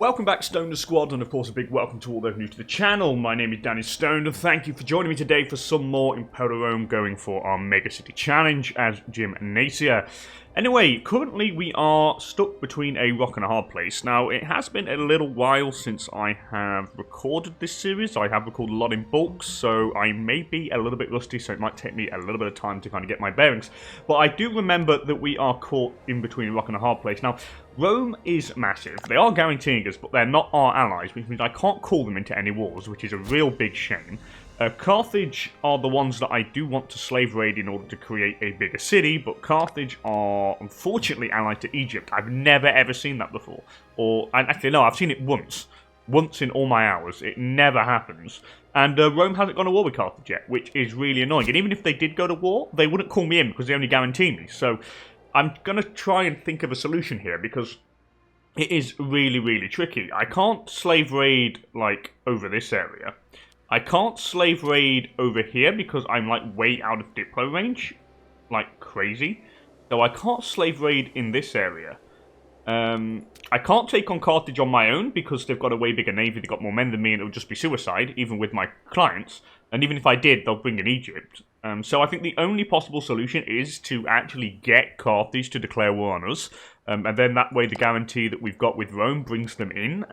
Welcome back, Stoner Squad, and of course a big welcome to all those new to the channel. My name is DanIsStoned, and thank you for joining me today for some more Imperator Rome, going for our Megacity challenge as Gymnasia. Anyway, currently we are stuck between a rock and a hard place. Now, it has been a little while since I have recorded this series. I have recorded a lot in bulk, so I may be a little bit rusty, so it might take me a little bit of time to kind of get my bearings. But I do remember that we are caught in between a rock and a hard place. Now, Rome is massive. They are guaranteeing us, but they're not our allies, which means I can't call them into any wars, which is a real big shame. Carthage are the ones that I do want to slave raid in order to create a bigger city, but Carthage are unfortunately allied to Egypt. I've never ever seen that before. Actually no, I've seen it once. Once in all my hours. It never happens. And Rome hasn't gone to war with Carthage yet, which is really annoying. And even if they did go to war, they wouldn't call me in because they only guarantee me. So I'm going to try and think of a solution here because it is really, really tricky. I can't slave raid, like, over this area. I can't slave raid over here because I'm, like, way out of Diplo range. Like, crazy. So I can't slave raid in this area. I can't take on Carthage on my own because they've got a way bigger navy, they've got more men than me, and it would just be suicide, even with my clients. And even if I did, they'll bring in Egypt. So I think the only possible solution is to actually get Carthage to declare war on us. And then that way the guarantee that we've got with Rome brings them in.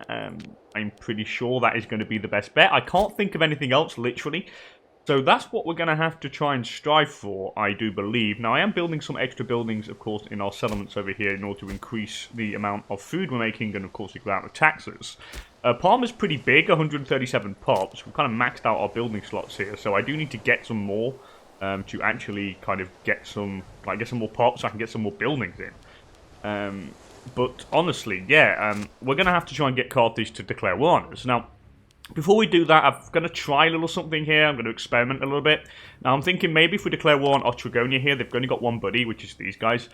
I'm pretty sure that is going to be the best bet. I can't think of anything else, literally. So that's what we're going to have to try and strive for, I do believe. Now, I am building some extra buildings, of course, in our settlements over here in order to increase the amount of food we're making and, of course, the amount of taxes. Palma's pretty big, 137 pops. We've kind of maxed out our building slots here, so I do need to get some more to actually kind of get some more pops so I can get some more buildings in. But honestly, yeah, we're going to have to try and get Carthage to declare war on us. Now, before we do that, I'm going to try a little something here. I'm going to experiment a little bit. Now, I'm thinking maybe if we declare war on Ostragonia here, they've only got one buddy, which is these guys.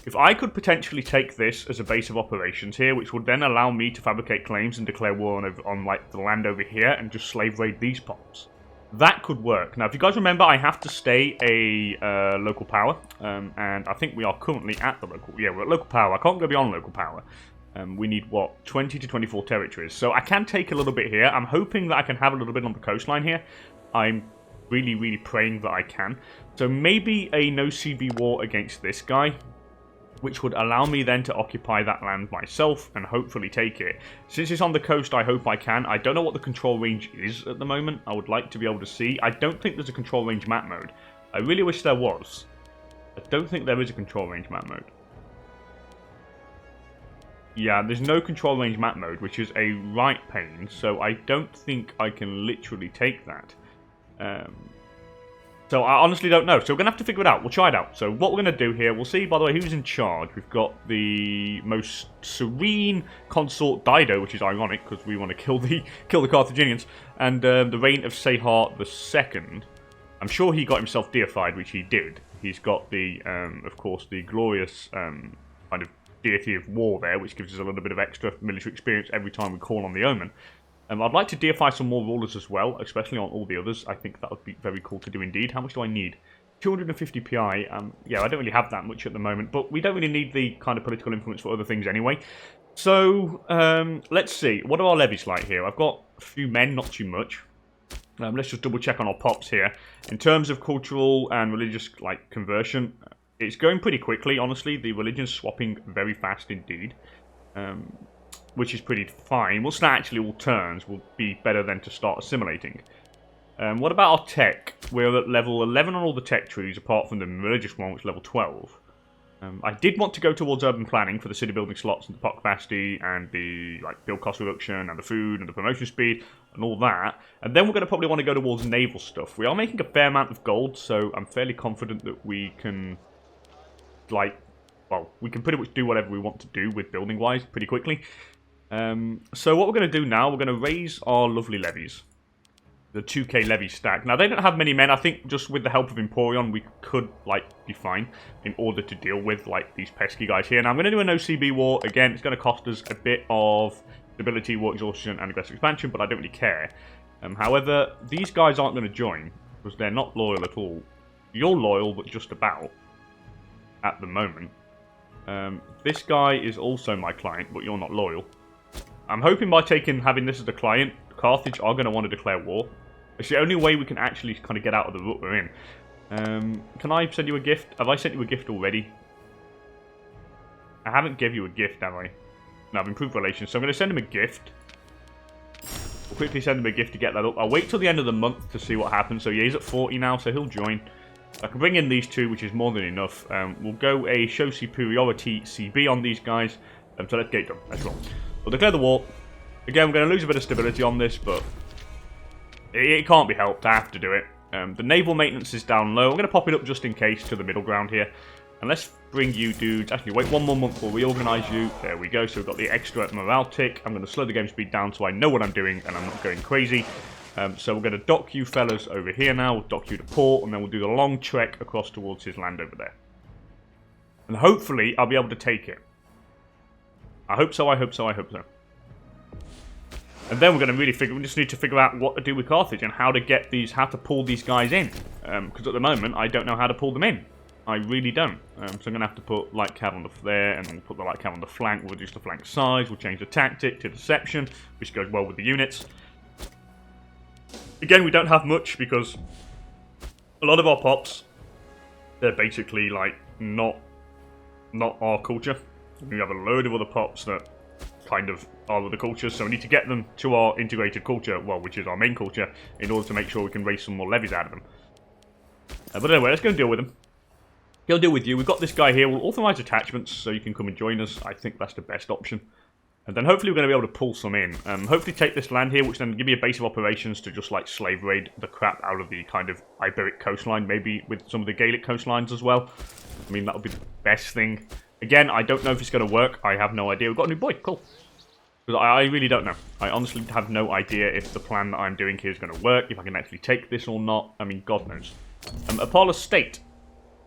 If I could potentially take this as a base of operations here, which would then allow me to fabricate claims and declare war on like, the land over here and just slave raid these pops. That could work. Now, if you guys remember, I have to stay a local power. And I think we are currently at the local... Yeah, we're at local power. I can't go beyond local power. We need, what, 20 to 24 territories. So I can take a little bit here. I'm hoping that I can have a little bit on the coastline here. I'm really, really praying that I can. So maybe a no-CB war against this guy, which would allow me then to occupy that land myself and hopefully take it. Since it's on the coast, I hope I can. I don't know what the control range is at the moment. I would like to be able to see. I don't think there's a control range map mode. I really wish there was. I don't think there is a control range map mode. Yeah, there's no control range map mode, which is a right pain, so I don't think I can literally take that. So I honestly don't know, so we're going to have to figure it out. We'll try it out. So what we're going to do here, we'll see, by the way, who's in charge. We've got the most serene consort Dido, which is ironic, because we want to kill the Carthaginians, and the reign of Sehar II. I'm sure he got himself deified, which he did. He's got the, of course, the glorious kind of deity of war there, which gives us a little bit of extra military experience every time we call on the Omen. I'd like to deify some more rulers as well, especially on all the others. I think that would be very cool to do indeed. How much do I need? 250 PI. Yeah, I don't really have that much at the moment, but we don't really need the kind of political influence for other things anyway. So, let's see. What are our levies like here? I've got a few men, not too much. Let's just double check on our pops here. In terms of cultural and religious like conversion, it's going pretty quickly, honestly. The religion's swapping very fast indeed, which is pretty fine. Once that actually all turns, will be better than to start assimilating. What about our tech? We're at level 11 on all the tech trees, apart from the religious one, which is level 12. I did want to go towards urban planning for the city building slots and the pot capacity and the build cost reduction and the food and the promotion speed and all that. And then we're going to probably want to go towards naval stuff. We are making a fair amount of gold, so I'm fairly confident that we can... we can pretty much do whatever we want to do with building-wise pretty quickly. So what we're going to do now, we're going to raise our lovely levies. The 2k levy stack. Now, they don't have many men. I think just with the help of Emporion, we could, be fine in order to deal with, these pesky guys here. Now, I'm going to do a no-CB war. Again, it's going to cost us a bit of stability, war exhaustion, and aggressive expansion, but I don't really care. However, these guys aren't going to join because they're not loyal at all. You're loyal, but just about. At the moment. This guy is also my client, but you're not loyal. I'm hoping by having this as a client, Carthage are going to want to declare war. It's the only way we can actually kind of get out of the rut we're in. Can I send you a gift? Have I sent you a gift already? I haven't given you a gift, have I? No, I've improved relations, so I'm going to send him a gift. We'll quickly send him a gift to get that up. I'll wait till the end of the month to see what happens. So yeah, he's at 40 now, so he'll join. I can bring in these two, which is more than enough. We'll go a show superiority CB on these guys. So let's get it done. Let's roll. We'll declare the war. Again, we're going to lose a bit of stability on this, but it can't be helped. I have to do it. The naval maintenance is down low. I'm going to pop it up just in case to the middle ground here. And let's bring you dudes. Actually, wait 1 more month. We'll reorganize you. There we go. So we've got the extra morale tick. I'm going to slow the game speed down so I know what I'm doing and I'm not going crazy. So we're going to dock you fellas over here now. We'll dock you to port, and then we'll do the long trek across towards his land over there. And hopefully, I'll be able to take it. I hope so, I hope so, I hope so. And then we're going to really we just need to figure out what to do with Carthage and how to pull these guys in. Because at the moment, I don't know how to pull them in. I really don't. So I'm going to have to put light cav on there, and then we'll put the light cav on the flank. We'll reduce the flank size. We'll change the tactic to deception, which goes well with the units. Again, we don't have much because a lot of our pops, they're basically like not our culture. We have a load of other pops that kind of are other cultures, so we need to get them to our integrated culture, well, which is our main culture, in order to make sure we can raise some more levies out of them. But anyway, let's go and deal with them. He'll deal with you. We've got this guy here. We'll authorize attachments so you can come and join us. I think that's the best option. And then hopefully we're going to be able to pull some in. Hopefully take this land here, which then give me a base of operations to just like slave raid the crap out of the kind of Iberic coastline, maybe with some of the Gaelic coastlines as well. I mean, that would be the best thing. Again, I don't know if it's going to work. I have no idea. We've got a new boy. Cool. Because I really don't know. I honestly have no idea if the plan that I'm doing here is going to work, if I can actually take this or not. I mean, God knows. Apollo State.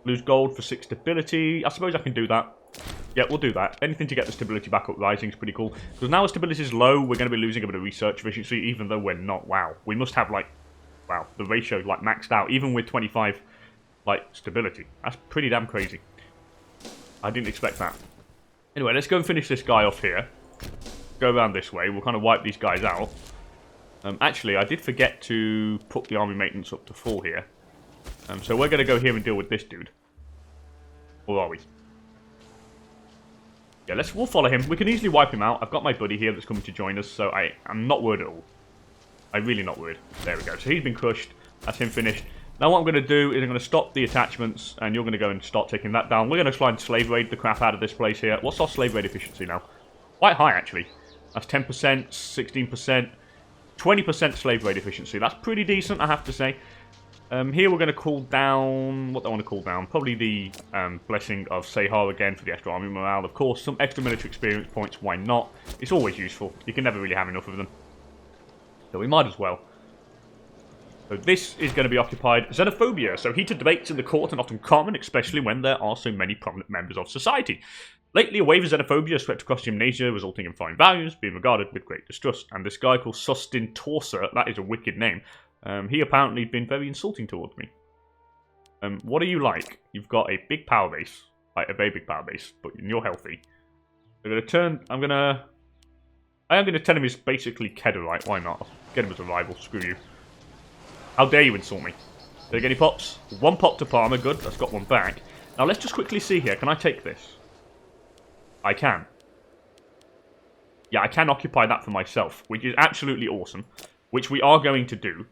Lose gold for 6 stability. I suppose I can do that. Yeah, we'll do that. Anything to get the stability back up rising is pretty cool. Because now our stability is low, we're going to be losing a bit of research efficiency, even though we're not. Wow. We must have, like, wow, the ratio, like, maxed out, even with 25, like, stability. That's pretty damn crazy. I didn't expect that. Anyway, let's go and finish this guy off here. Go around this way. We'll kind of wipe these guys out. Actually, I did forget to put the army maintenance up to full here. So we're going to go here and deal with this dude. Or are we? Yeah, we'll follow him. We can easily wipe him out. I've got my buddy here that's coming to join us, so I'm not worried at all. I'm really not worried. There we go. So he's been crushed. That's him finished. Now what I'm going to do is I'm going to stop the attachments, and you're going to go and start taking that down. We're going to try and slave raid the crap out of this place here. What's our slave raid efficiency now? Quite high, actually. That's 10%, 16%, 20% slave raid efficiency. That's pretty decent, I have to say. Here we're going to call down, what do I want to call down? Probably the Blessing of Sehar again for the extra army morale. Of course, some extra military experience points, why not? It's always useful. You can never really have enough of them. So we might as well. So this is going to be occupied. Xenophobia. So heated debates in the court are often common, especially when there are so many prominent members of society. Lately, a wave of xenophobia swept across Gymnasia, resulting in foreign values being regarded with great distrust. And this guy called Sustin Torsa, that is a wicked name, he apparently been very insulting towards me. What are you like? You've got a big power base, like a very big power base, but you're healthy. I'm going to tell him he's basically Kedorite, why not? I'll get him as a rival, screw you. How dare you insult me? Did I get any pops? 1 pop to Palma, good, that's got 1 back. Now let's just quickly see here, can I take this? I can. Yeah, I can occupy that for myself, which is absolutely awesome, which we are going to do.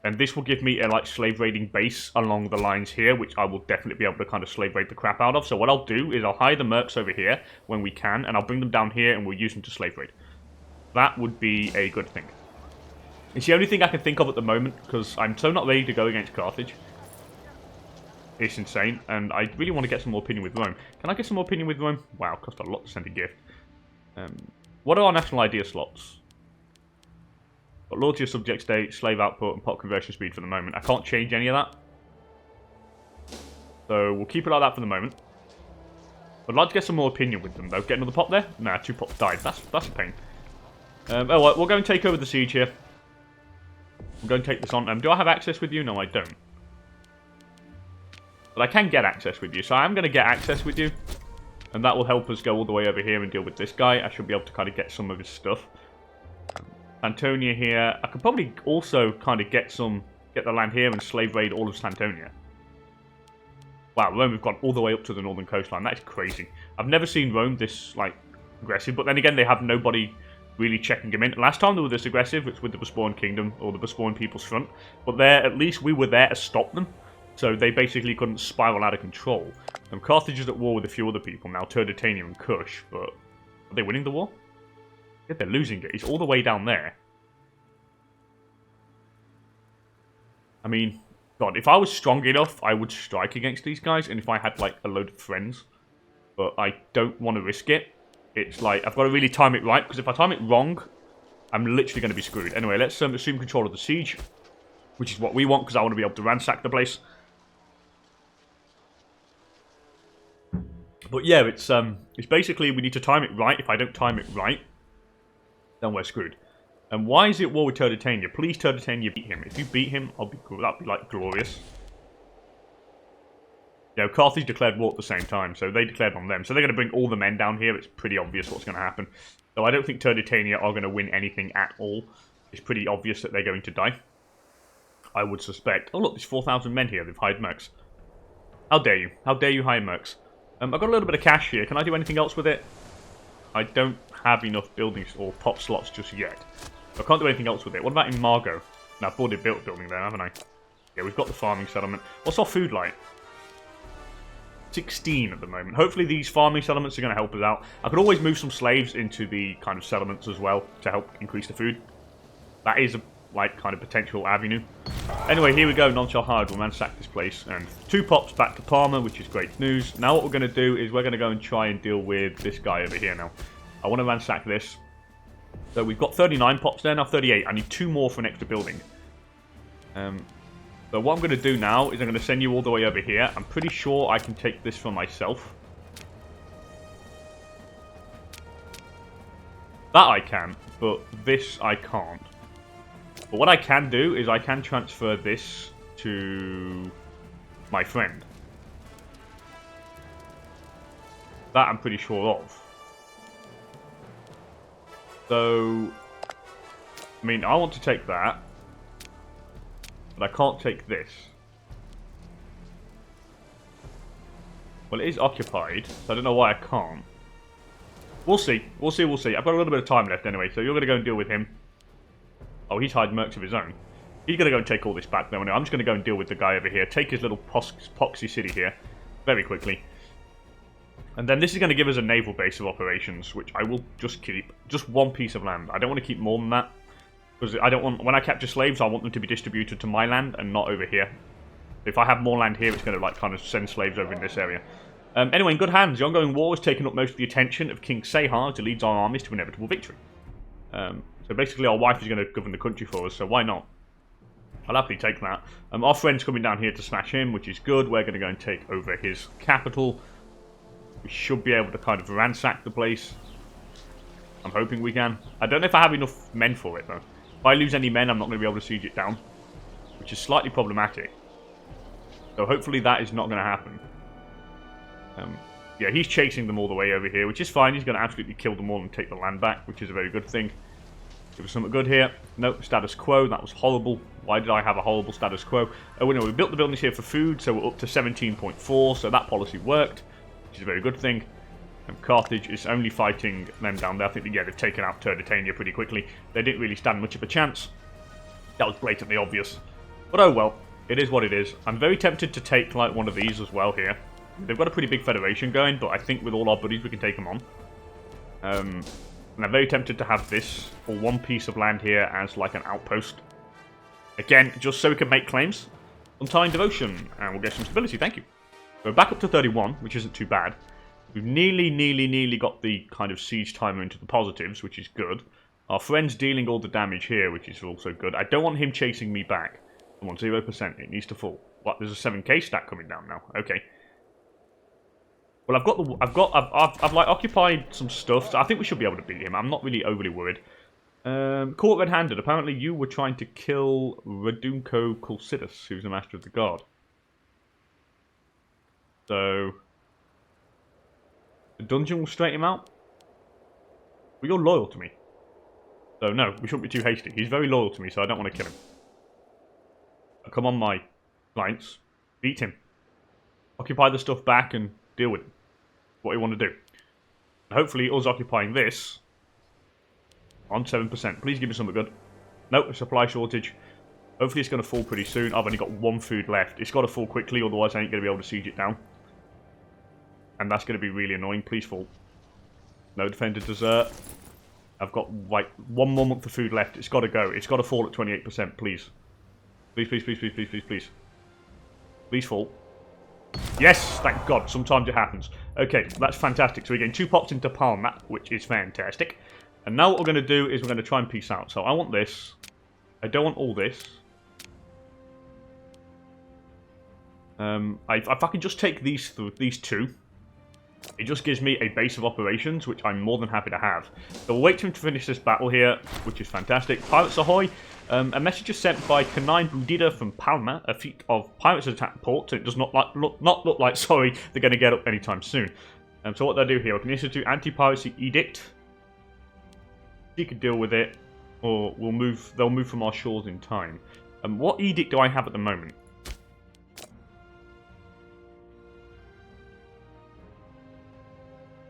And this will give me a like slave raiding base along the lines here, which I will definitely be able to kind of slave raid the crap out of. So what I'll do is I'll hire the mercs over here when we can, and I'll bring them down here and we'll use them to slave raid. That would be a good thing. It's the only thing I can think of at the moment, because I'm so not ready to go against Carthage. It's insane, and I really want to get some more opinion with Rome. Can I get some more opinion with Rome? Wow, cost a lot to send a gift. What are our national idea slots? Got loyalty of subject state, slave output, and pop conversion speed for the moment. I can't change any of that. So we'll keep it like that for the moment. I'd like to get some more opinion with them, though. Get another pop there? Nah, 2 pops died. That's a pain. Oh, well, we'll go and take over the siege here. We'll go and take this on. Do I have access with you? No, I don't. But I can get access with you, so I am going to get access with you. And that will help us go all the way over here and deal with this guy. I should be able to kind of get some of his stuff. Santonia here. I could probably also kind of get the land here and slave raid all of Santonia. Wow, Rome have gone all the way up to the northern coastline. That is crazy. I've never seen Rome this, like, aggressive. But then again, they have nobody really checking them in. Last time they were this aggressive, it's with the Bosporan Kingdom, or the Bosporan People's Front. But there, at least we were there to stop them. So they basically couldn't spiral out of control. And Carthage is at war with a few other people now, Turdetania and Kush. But are they winning the war? Yeah, they're losing it. It's all the way down there. I mean, God, if I was strong enough, I would strike against these guys, and if I had, like, a load of friends. But I don't want to risk it. It's like, I've got to really time it right, because if I time it wrong, I'm literally going to be screwed. Anyway, let's assume control of the siege, which is what we want, because I want to be able to ransack the place. But yeah, it's basically, we need to time it right. If I don't time it right, then we're screwed. And why is it war with Turdetania? Please, Turdetania, beat him. If you beat him, that'd be, like, glorious. You know, Carthage declared war at the same time, so they declared on them. So they're going to bring all the men down here. It's pretty obvious what's going to happen. So I don't think Turdetania are going to win anything at all. It's pretty obvious that they're going to die. I would suspect. Oh, look, there's 4,000 men here. They've hired mercs. How dare you? How dare you hire mercs? I've got a little bit of cash here. Can I do anything else with it? I don't have enough buildings or pop slots just yet. I can't do anything else with it. What about in Margot? No, I've already built a building there, haven't I? Yeah, we've got the farming settlement. What's our food like? 16 at the moment. Hopefully these farming settlements are going to help us out. I could always move some slaves into the kind of settlements as well to help increase the food. That is a, like, kind of potential avenue. Anyway, here we go. None shall hide. We'll ransack this place. And 2 pops back to Palma, which is great news. Now what we're going to do is we're going to go and try and deal with this guy over here now. I want to ransack this. So we've got 39 pops there, now 38. I need 2 more for an extra building. So what I'm going to do now is I'm going to send you all the way over here. I'm pretty sure I can take this for myself. That I can, but this I can't. But what I can do is I can transfer this to my friend. That I'm pretty sure of. So, I mean, I want to take that, but I can't take this. Well, it is occupied, so I don't know why I can't. We'll see. We'll see, we'll see. I've got a little bit of time left anyway, so you're going to go and deal with him. Oh, he's hired mercs of his own. He's going to go and take all this back, though. Anyway, I'm just going to go and deal with the guy over here. Take his little poxy city here very quickly. And then this is going to give us a naval base of operations, which I will just keep. Just 1 piece of land. I don't want to keep more than that. Because I don't want, when I capture slaves, I want them to be distributed to my land and not over here. If I have more land here, it's going to, like, kind of send slaves over in this area. Anyway, in good hands. The ongoing war has taken up most of the attention of King Sehar as he leads our armies to inevitable victory. So basically our wife is going to govern the country for us, so why not? I'll happily take that. Our friend's coming down here to smash him, which is good. We're going to go and take over his capital. We should be able to kind of ransack the place. I'm hoping we can. I don't know if I have enough men for it, though. If I lose any men, I'm not going to be able to siege it down, which is slightly problematic. So hopefully that is not going to happen. Yeah, he's chasing them all the way over here, which is fine. He's going to absolutely kill them all and take the land back, which is a very good thing. Give us something good here. Nope, status quo. That was horrible. Why did I have a horrible status quo? Oh, no, we built the buildings here for food, so we're up to 17.4, so that policy worked, which is a very good thing. And Carthage is only fighting them down there. I think, yeah, they've taken out Turdetania pretty quickly. They didn't really stand much of a chance. That was blatantly obvious. But oh well, it is what it is. I'm very tempted to take, like, one of these as well here. They've got a pretty big federation going, but I think with all our buddies we can take them on. And I'm very tempted to have this, or 1 piece of land here as, like, an outpost. Again, just so we can make claims. Untying Devotion, and we'll get some stability, thank you. So we're back up to 31, which isn't too bad. We've nearly got the kind of siege timer into the positives, which is good. Our friend's dealing all the damage here, which is also good. I don't want him chasing me back. Come on, 0%, it needs to fall. What, there's a 7k stack coming down now, okay. Well, I've like occupied some stuff, so I think we should be able to beat him. I'm not really overly worried. Caught red-handed. Apparently, you were trying to kill Radunco Colcidus, who's the Master of the Guard. So the dungeon will straighten him out. But you're loyal to me, So no, we shouldn't be too hasty. He's very loyal to me, so I don't want to kill him. Come on, my clients. Beat him. Occupy the stuff back and deal with him. What you want to do. And hopefully us occupying this on 7%. Please give me something good. Nope, a supply shortage. Hopefully it's going to fall pretty soon. I've only got 1 food left. It's got to fall quickly, otherwise I ain't going to be able to siege it down. And that's going to be really annoying. Please fall. No defended dessert. I've got like 1 more month of food left. It's got to go. It's got to fall at 28%, please. Please, please, please, please, please, please, please. Please fall. Yes, thank God. Sometimes it happens. Okay, that's fantastic. So we're getting 2 pops into Palma, which is fantastic. And now what we're going to do is we're going to try and peace out. So I want this. I don't want all this. If I can just take these 2, it just gives me a base of operations, which I'm more than happy to have. So we'll wait for him to finish this battle here, which is fantastic. Pirates ahoy! A message is sent by Canine Budida from Palma. A fleet of pirates has attacked port, so it does not look like, sorry, they're going to get up anytime soon. So what they'll do here, we can institute anti-piracy edict. She could deal with it, or they'll move from our shores in time. What edict do I have at the moment?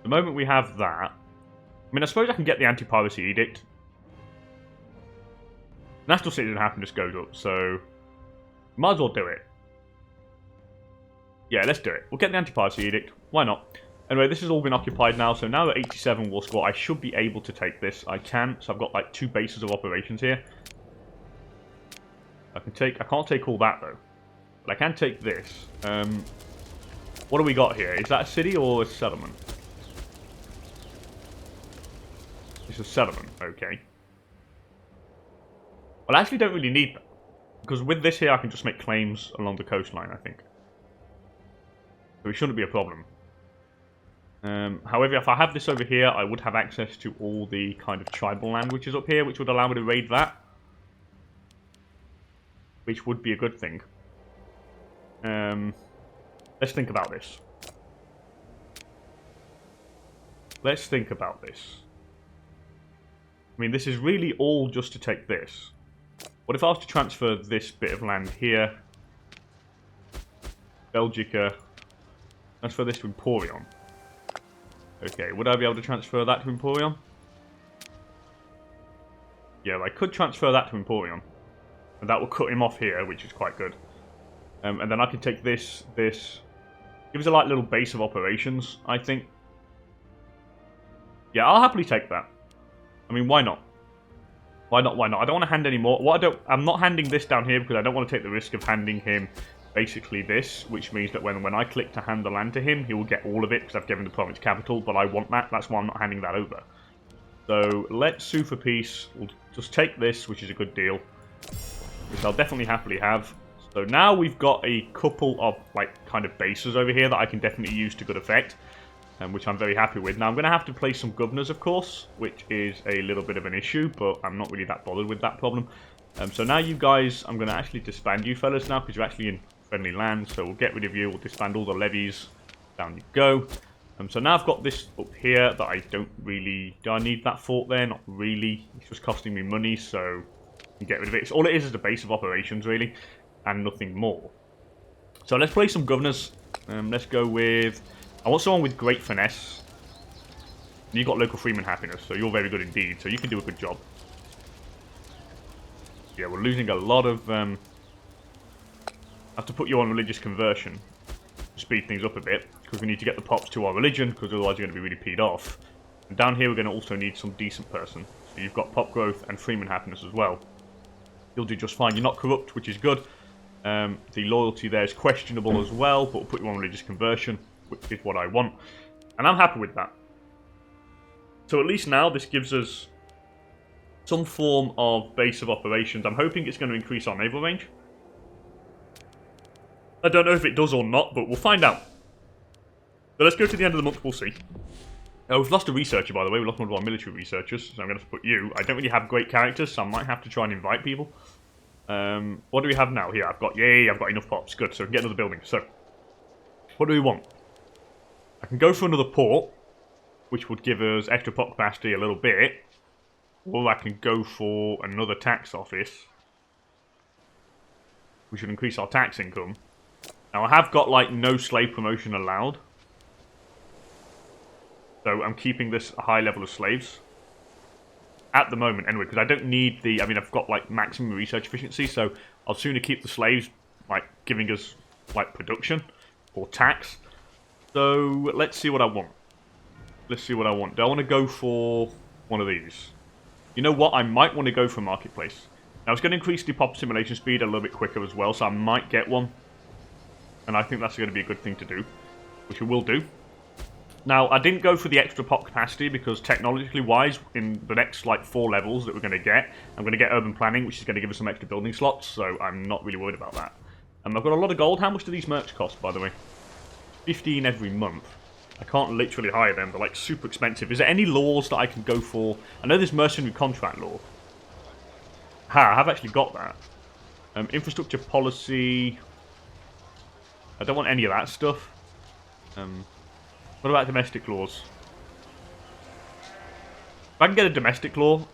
The moment we have that, I mean, I suppose I can get the anti-piracy edict. National citizen happiness goes up, so might as well do it. Yeah, let's do it. We'll get the anti-piracy edict. Why not? Anyway, this has all been occupied now, so now at 87 war score, I should be able to take this. I can, so I've got like 2 bases of operations here. I can't take all that though, but I can take this. What do we got here? Is that a city or a settlement? It's a settlement, okay. Well, I actually don't really need that. Because with this here, I can just make claims along the coastline, I think. So it shouldn't be a problem. However, if I have this over here, I would have access to all the kind of tribal land which is up here, which would allow me to raid that. Which would be a good thing. Let's think about this. Let's think about this. I mean, this is really all just to take this. What if I was to transfer this bit of land here? Belgica. Transfer this to Emporion. Okay, would I be able to transfer that to Emporion? Yeah, I could transfer that to Emporion. And that will cut him off here, which is quite good. And then I can take this. Give us a like little base of operations, I think. Yeah, I'll happily take that. I mean, why not? Why not? Why not? I don't want to hand any more. I'm not handing this down here because I don't want to take the risk of handing him basically this, which means that when I click to hand the land to him, he will get all of it because I've given the province capital, but I want that. That's why I'm not handing that over. So let's sue for peace. We'll just take this, which is a good deal, which I'll definitely happily have. So now we've got a couple of like kind of bases over here that I can definitely use to good effect. Which I'm very happy with. Now, I'm going to have to place some governors, of course, which is a little bit of an issue, but I'm not really that bothered with that problem. So now you guys, I'm going to actually disband you fellas now, because you're actually in friendly land, so we'll get rid of you, we'll disband all the levies, down you go. So now I've got this up here that I don't really... Do I need that fort there? Not really. It's just costing me money, so I can get rid of it. All it is a base of operations, really, and nothing more. So let's play some governors. Let's go with... I want someone with great finesse. You've got local freeman happiness, so you're very good indeed. So you can do a good job. Yeah, we're losing a lot of... I have to put you on religious conversion to speed things up a bit, because we need to get the pops to our religion, because otherwise you're going to be really peed off. And down here we're going to also need some decent person. So you've got pop growth and freeman happiness as well. You'll do just fine. You're not corrupt, which is good. The loyalty there is questionable as well, but we'll put you on religious conversion, which is what I want. And I'm happy with that. So at least now this gives us some form of base of operations. I'm hoping it's going to increase our naval range. I don't know if it does or not, but we'll find out. So let's go to the end of the month, we'll see. We've lost a researcher, by the way. We lost one of our military researchers, so I'm going to put you. I don't really have great characters, so I might have to try and invite people. What do we have now? Here, I've got enough pops. Good, so we can get another building. So, what do we want? I can go for another port, which would give us extra pop capacity a little bit. Or I can go for another tax office. We should increase our tax income. Now, I have got, like, no slave promotion allowed. So, I'm keeping this a high level of slaves. At the moment, anyway, because I don't need the... I mean, I've got, like, maximum research efficiency, so I'll sooner keep the slaves, like, giving us, like, production or tax. So, let's see what I want. Let's see what I want. Do I want to go for one of these? You know what? I might want to go for Marketplace. Now, it's going to increase the pop simulation speed a little bit quicker as well, so I might get one. And I think that's going to be a good thing to do, which we will do. Now, I didn't go for the extra pop capacity because technologically wise, in the next, like, 4 levels that we're going to get, I'm going to get urban planning, which is going to give us some extra building slots, so I'm not really worried about that. I've got a lot of gold. How much do these mercs cost, by the way? 15 every month. I can't literally hire them. They're, like, super expensive. Is there any laws that I can go for? I know there's mercenary contract law. Ha, I have actually got that. Infrastructure policy. I don't want any of that stuff. What about domestic laws? If I can get a domestic law,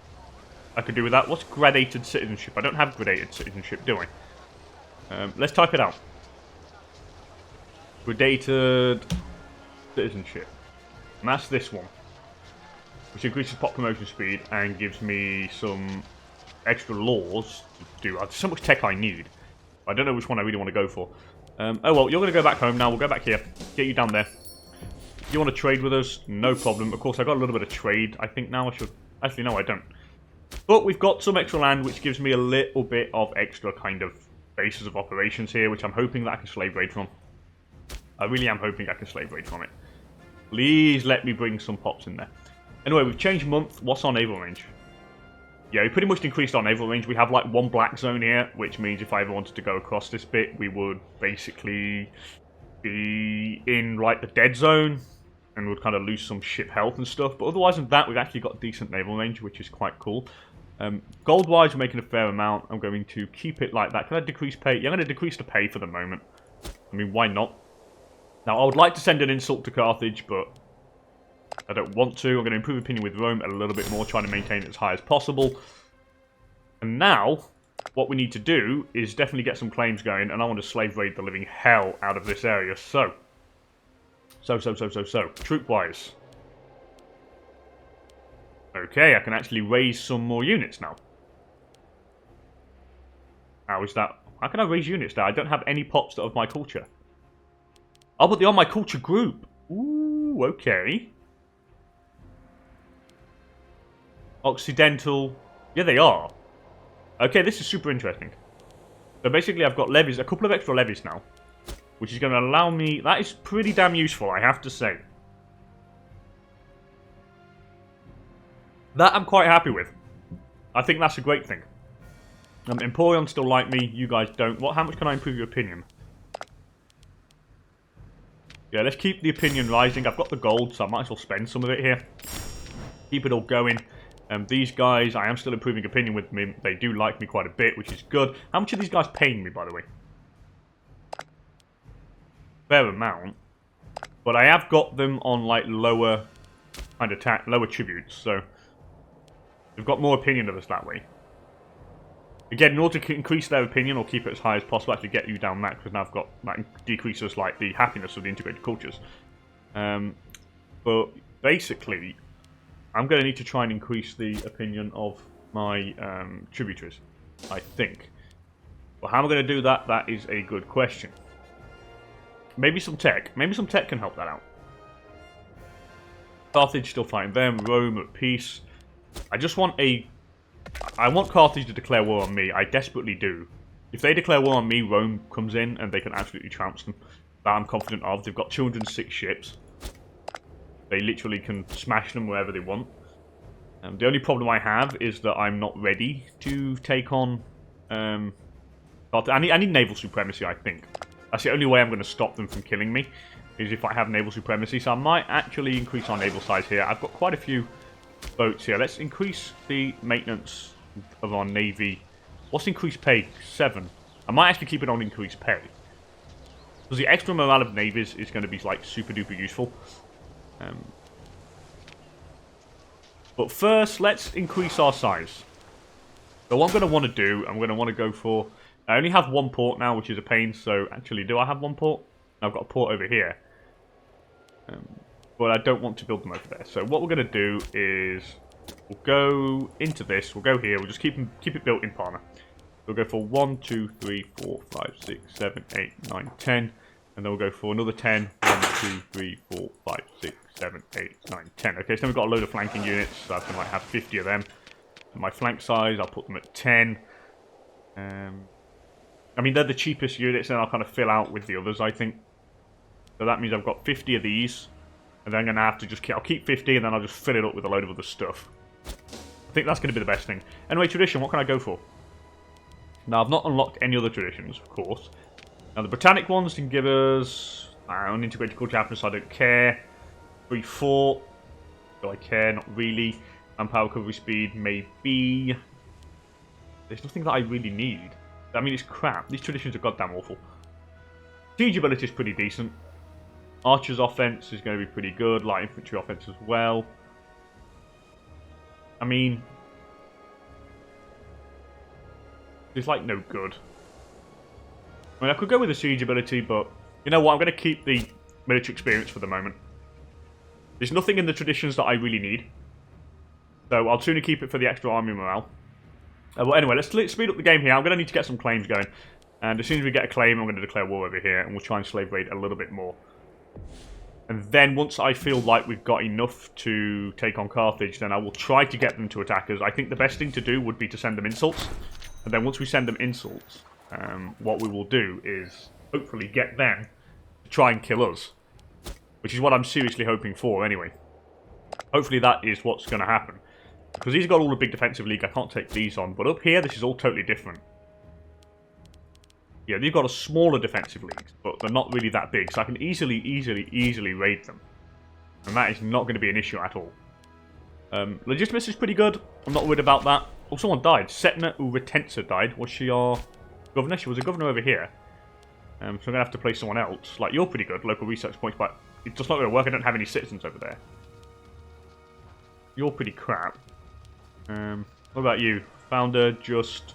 I could do with that. What's gradated citizenship? I don't have gradated citizenship, do I? Let's type it out. Gradated citizenship. And that's this one. Which increases pop promotion speed and gives me some extra laws to do. There's so much tech I need. I don't know which one I really want to go for. Oh well, you're going to go back home now. We'll go back here. Get you down there. You want to trade with us? No problem. Of course, I got a little bit of trade. I think now I should... Actually, no, I don't. But we've got some extra land, which gives me a little bit of extra kind of bases of operations here, which I'm hoping that I can slave raid from. I really am hoping I can slave raid from it. Please let me bring some pops in there. Anyway, we've changed month. What's our naval range? Yeah, we pretty much increased our naval range. We have like 1 black zone here, which means if I ever wanted to go across this bit, we would basically be in like the dead zone. And would kind of lose some ship health and stuff. But otherwise than that, we've actually got decent naval range, which is quite cool. Gold-wise, we're making a fair amount. I'm going to keep it like that. Can I decrease pay? Yeah, I'm going to decrease the pay for the moment. I mean, why not? Now, I would like to send an insult to Carthage, but I don't want to. I'm going to improve opinion with Rome a little bit more, trying to maintain it as high as possible. And now, what we need to do is definitely get some claims going, and I want to slave raid the living hell out of this area. So, troop-wise. Okay, I can actually raise some more units now. How is that? How can I raise units now? I don't have any pops that are of my culture. Oh, but they're on my culture group. Ooh, okay. Occidental. Yeah, they are. Okay, this is super interesting. So basically, I've got levies, a couple of extra levies now. Which is going to allow me... That is pretty damn useful, I have to say. That I'm quite happy with. I think that's a great thing. Emporion still like me, you guys don't. How much can I improve your opinion? Yeah, let's keep the opinion rising. I've got the gold, so I might as well spend some of it here. Keep it all going. These guys, I am still improving opinion with me. They do like me quite a bit, which is good. How much are these guys paying me, by the way? Fair amount, but I have got them on like lower kind of lower tributes, so they've got more opinion of us that way. Again, in order to increase their opinion or keep it as high as possible, I have to get you down that because now I've got that decreases like the happiness of the integrated cultures. But basically, I'm going to need to try and increase the opinion of my tributaries, I think. But how am I going to do that? That is a good question. Maybe some tech. Maybe some tech can help that out. Carthage still fighting them. Rome at peace. I just want I want Carthage to declare war on me. I desperately do. If they declare war on me, Rome comes in and they can absolutely trounce them. That I'm confident of. They've got 206 ships. They literally can smash them wherever they want. The only problem I have is that I'm not ready to take on... I need naval supremacy, I think. That's the only way I'm going to stop them from killing me, is if I have naval supremacy. So I might actually increase our naval size here. I've got quite a few boats here. Let's increase the maintenance of our navy. What's increased pay? 7. I might actually keep it on increased pay. Because the extra morale of navies is going to be like super duper useful. But first, let's increase our size. So what I'm going to want to do, I'm going to want to go for... I only have one port now, which is a pain. So actually, do I have one port? No, I've got a port over here. But I don't want to build them over there. So what we're going to do is... We'll go into this. We'll go here. We'll just keep it built in Palma. We'll go for 1, 2, 3, 4, 5, 6, 7, 8, 9, 10. And then we'll go for another 10. 1, 2, 3, 4, 5, 6, 7, 8, 9, 10. Okay, so then we've got a load of flanking units. So I can like have 50 of them. And my flank size, I'll put them at 10. I mean, they're the cheapest units, and I'll kind of fill out with the others, I think. So that means I've got 50 of these. And then I'm going to have to just I'll keep 50, and then I'll just fill it up with a load of other stuff. I think that's going to be the best thing. Anyway, tradition, what can I go for? Now, I've not unlocked any other traditions, of course. Now, the Britannic ones can give us... unintegrated culture happiness, I don't care. Free fort. Do I care? Not really. Manpower recovery speed, maybe. There's nothing that I really need. I mean, it's crap. These traditions are goddamn awful. Siege ability is pretty decent. Archer's offense is going to be pretty good. Light infantry offense as well. I mean... it's like no good. I mean, I could go with the siege ability, but... you know what? I'm going to keep the military experience for the moment. There's nothing in the traditions that I really need. So I'll sooner keep it for the extra army morale. Well, anyway, let's speed up the game here. I'm going to need to get some claims going. And as soon as we get a claim, I'm going to declare war over here. And we'll try and slave raid a little bit more. And then once I feel like we've got enough to take on Carthage, then I will try to get them to attack us. I think the best thing to do would be to send them insults. And then once we send them insults, what we will do is hopefully get them to try and kill us. Which is what I'm seriously hoping for anyway. Hopefully that is what's going to happen. Because these have got all the big defensive league, I can't take these on. But up here, this is all totally different. Yeah, they've got a smaller defensive league, but they're not really that big. So I can easily raid them. And that is not going to be an issue at all. Legitimacy is pretty good. I'm not worried about that. Oh, someone died. Setna Uretensa died. Was she our governor? She was a governor over here. So I'm going to have to play someone else. Like, you're pretty good. Local research points, but it's just not going to work. I don't have any citizens over there. You're pretty crap. What about you? Founder, just...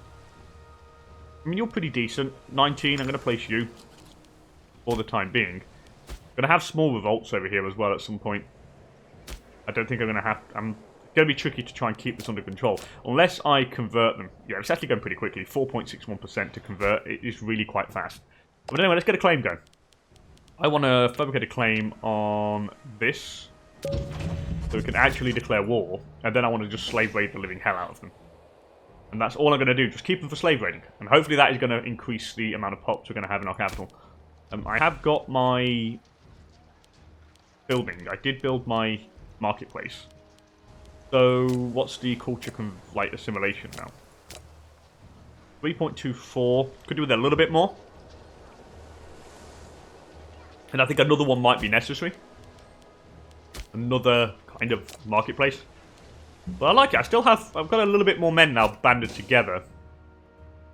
I mean, you're pretty decent. 19, I'm going to place you. For the time being. I'm going to have small revolts over here as well at some point. I don't think I'm going to have... I'm going to be tricky to try and keep this under control. Unless I convert them. Yeah, it's actually going pretty quickly. 4.61% to convert. It is really quite fast. But anyway, let's get a claim going. I want to fabricate a claim on this. So we can actually declare war. And then I want to just slave raid the living hell out of them. And that's all I'm going to do. Just keep them for slave raiding. And hopefully that is going to increase the amount of pops we're going to have in our capital. I have got my building. I did build my marketplace. So what's the culture like assimilation now? 3.24. Could do with a little bit more. And I think another one might be necessary. Another kind of marketplace. But I like it. I've got a little bit more men now banded together. I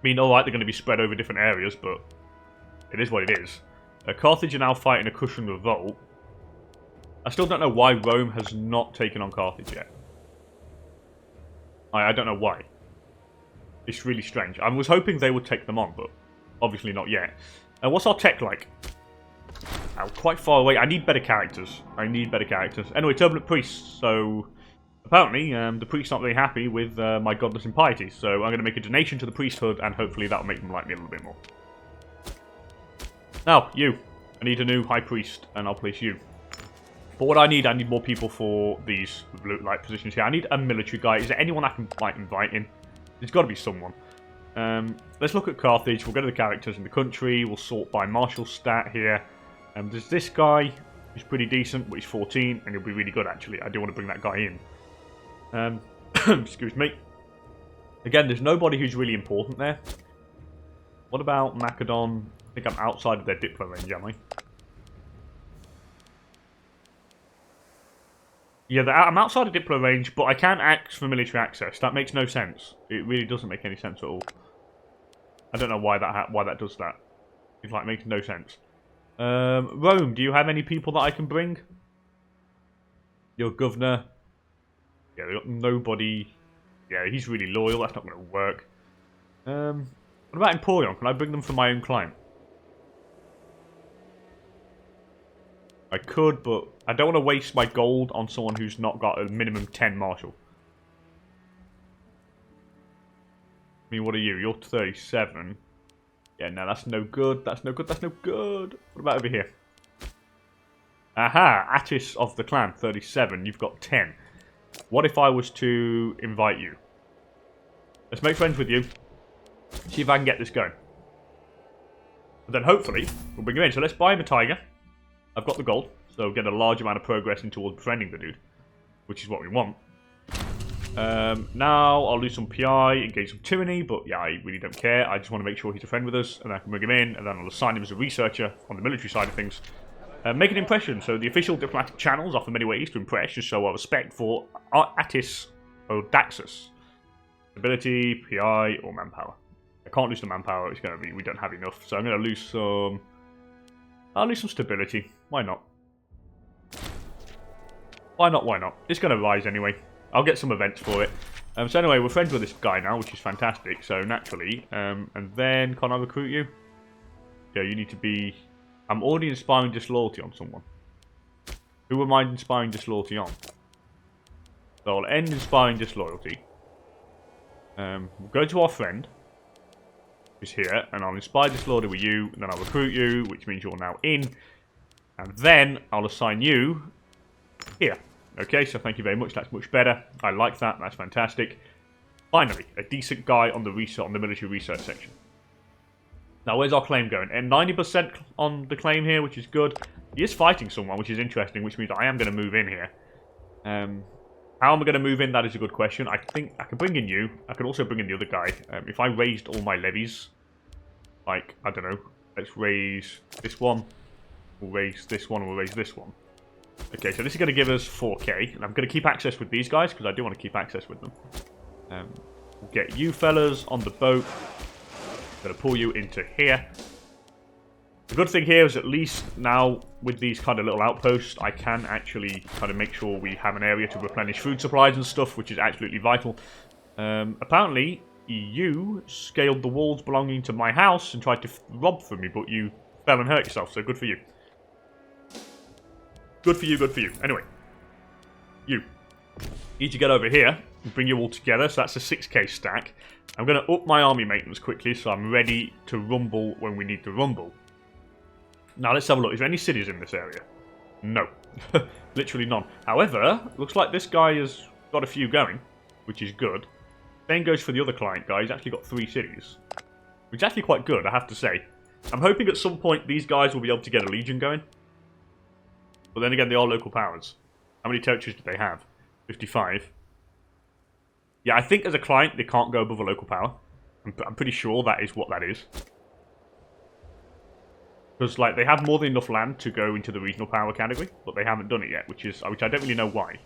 mean, alright, they're going to be spread over different areas, but it is what it is. Carthage are now fighting a Cushion revolt. I still don't know why Rome has not taken on Carthage yet. I don't know why. It's really strange. I was hoping they would take them on, but obviously not yet. What's our tech like? Quite far away. I need better characters. Anyway, Turbulent Priests. So, apparently, the priests aren't really happy with my godless impiety. So, I'm going to make a donation to the priesthood, and hopefully that will make them like me a little bit more. Now, you. I need a new high priest, and I'll place you. But what I need more people for these like positions here. I need a military guy. Is there anyone I can like invite in? There's got to be someone. Let's look at Carthage. We'll go to the characters in the country. We'll sort by martial stat here. There's this guy who's pretty decent, but he's 14, and he'll be really good actually. I do want to bring that guy in. Excuse me. Again, there's nobody who's really important there. What about Macedon? I think I'm outside of their Diplo range, am I? Yeah, I'm outside of Diplo range, but I can't ask for military access. That makes no sense. It really doesn't make any sense at all. I don't know why that does that. It like makes no sense. Rome, do you have any people that I can bring? Your governor. Yeah, they got nobody. Yeah, he's really loyal. That's not going to work. What about Emporion? Can I bring them from my own client? I could, but I don't want to waste my gold on someone who's not got a minimum 10 martial. I mean, what are you? You're 37. Yeah, no, that's no good. That's no good. That's no good. What about over here? Aha! Attis of the clan, 37. You've got 10. What if I was to invite you? Let's make friends with you. See if I can get this going. But then hopefully, we'll bring him in. So let's buy him a tiger. I've got the gold. So get a large amount of progress in towards befriending the dude. Which is what we want. Now, I'll lose some PI, engage some tyranny. But yeah, I really don't care. I just want to make sure he's a friend with us. And I can bring him in. And then I'll assign him as a researcher on the military side of things. Make an impression. So the official diplomatic channels offer many ways to impress. Just show our respect for Attis Odaxus. Ability, PI, or manpower. I can't lose the manpower. It's going to be, we don't have enough. So I'm going to lose some... I'll lose some stability. Why not? Why not? Why not? It's going to rise anyway. I'll get some events for it. So anyway, we're friends with this guy now, which is fantastic. So naturally, and then can I recruit you? Yeah, you need to be... I'm already inspiring disloyalty on someone. Who am I inspiring disloyalty on? So I'll end inspiring disloyalty. We'll go to our friend, who's here, and I'll inspire disloyalty with you, and then I'll recruit you, which means you're now in. And then I'll assign you here. Okay, so thank you very much. That's much better. I like that. That's fantastic. Finally, a decent guy on the military research section. Now, where's our claim going? And 90% on the claim here, which is good. He is fighting someone, which is interesting, which means I am going to move in here. How am I going to move in? That is a good question. I think I can bring in you. I can also bring in the other guy. If I raised all my levies, like, I don't know, let's raise this one. We'll raise this one, and we'll raise this one. Okay, so this is going to give us 4k. And I'm going to keep access with these guys, because I do want to keep access with them. We'll get you fellas on the boat. I'm going to pull you into here. The good thing here is at least now with these kind of little outposts, I can actually kind of make sure we have an area to replenish food supplies and stuff, which is absolutely vital. Apparently, you scaled the walls belonging to my house and tried to rob from me, but you fell and hurt yourself, so good for you. Good for you, good for you. Anyway, you need to get over here and bring you all together, so that's a 6k stack. I'm going to up my army maintenance quickly, so I'm ready to rumble when we need to rumble. Now, let's have a look. Is there any cities in this area? No. Literally none. However, looks like this guy has got a few going, which is good. Same goes for the other client guy. He's actually got 3 cities, which is actually quite good, I have to say. I'm hoping at some point these guys will be able to get a legion going. But then again, they are local powers. How many territories do they have? 55. Yeah, I think as a client, they can't go above a local power. I'm pretty sure that is what that is. Because, like, they have more than enough land to go into the regional power category, but they haven't done it yet, which I don't really know why.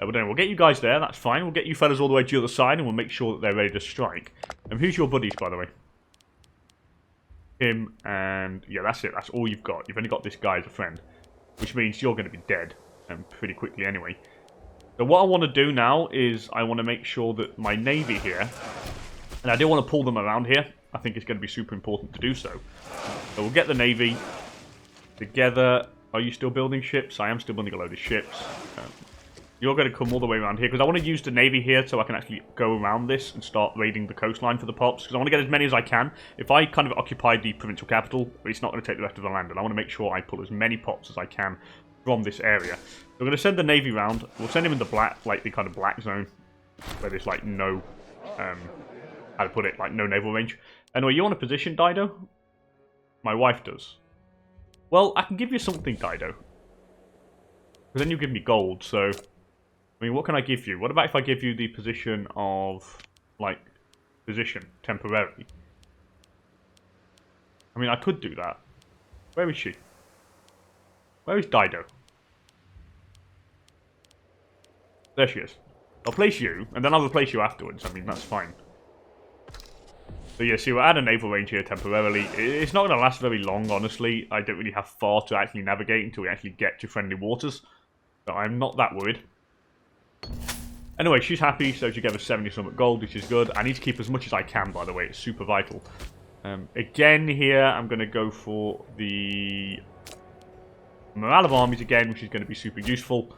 But anyway, we'll get you guys there, that's fine. We'll get you fellas all the way to the other side, and we'll make sure that they're ready to strike. Who's your buddies, by the way? Him, and... yeah, that's it. That's all you've got. You've only got this guy as a friend. Which means you're going to be dead, pretty quickly anyway. So what I want to do now is I want to make sure that my navy here... and I do want to pull them around here. I think it's going to be super important to do so. So we'll get the navy together. Are you still building ships? I am still building a load of ships. You're going to come all the way around here, because I want to use the navy here so I can actually go around this and start raiding the coastline for the pops, because I want to get as many as I can. If I kind of occupy the provincial capital, it's not going to take the rest of the land, and I want to make sure I pull as many pops as I can from this area. So we're going to send the navy round. We'll send him in the black, like the kind of black zone, where there's like no, how to put it, like no naval range. Anyway, you want a position, Dido? My wife does. Well, I can give you something, Dido. Because then you give me gold, so... I mean, what can I give you? What about if I give you the position of, like, position, temporarily? I mean, I could do that. Where is she? Where is Dido? There she is. I'll place you, and then I'll replace you afterwards. I mean, that's fine. So yeah, see, we'll add a naval range here temporarily. It's not going to last very long, honestly. I don't really have far to actually navigate until we actually get to friendly waters. So I'm not that worried. Anyway, she's happy, so she gave us 70 something gold, which is good. I need to keep as much as I can, by the way. It's super vital. Again here, I'm going to go for the morale of armies again, which is going to be super useful.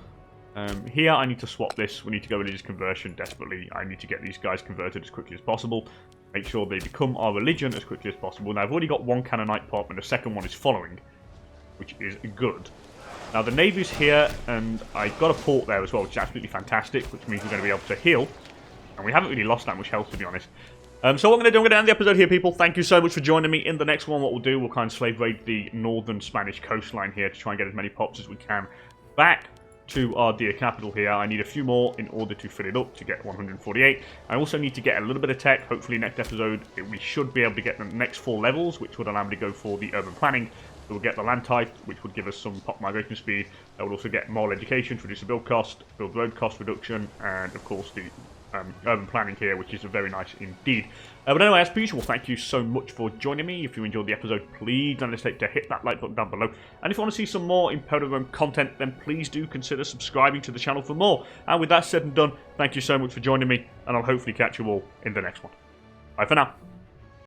Here, I need to swap this. We need to go religious conversion desperately. I need to get these guys converted as quickly as possible. Make sure they become our religion as quickly as possible. Now, I've already got one Canaanite pop, and the second one is following, which is good. Now, the Navy's here, and I got a port there as well, which is absolutely fantastic, which means we're going to be able to heal. And we haven't really lost that much health, to be honest. So what I'm going to do, I'm going to end the episode here, people. Thank you so much for joining me. In the next one, what we'll do, we'll kind of slave raid the northern Spanish coastline here to try and get as many pops as we can back to our dear capital here. I need a few more in order to fill it up to get 148. I also need to get a little bit of tech. Hopefully next episode we should be able to get the next 4 levels, which would allow me to go for the urban planning. We'll get the land type, which would give us some pop migration speed. I will also get moral education to reduce the build cost, build road cost reduction, and of course the urban planning here, which is very nice indeed. But anyway, as per usual, thank you so much for joining me. If you enjoyed the episode, please don't hesitate to hit that like button down below. And if you want to see some more Imperator Rome content, then please do consider subscribing to the channel for more. And with that said and done, thank you so much for joining me, and I'll hopefully catch you all in the next one. Bye for now.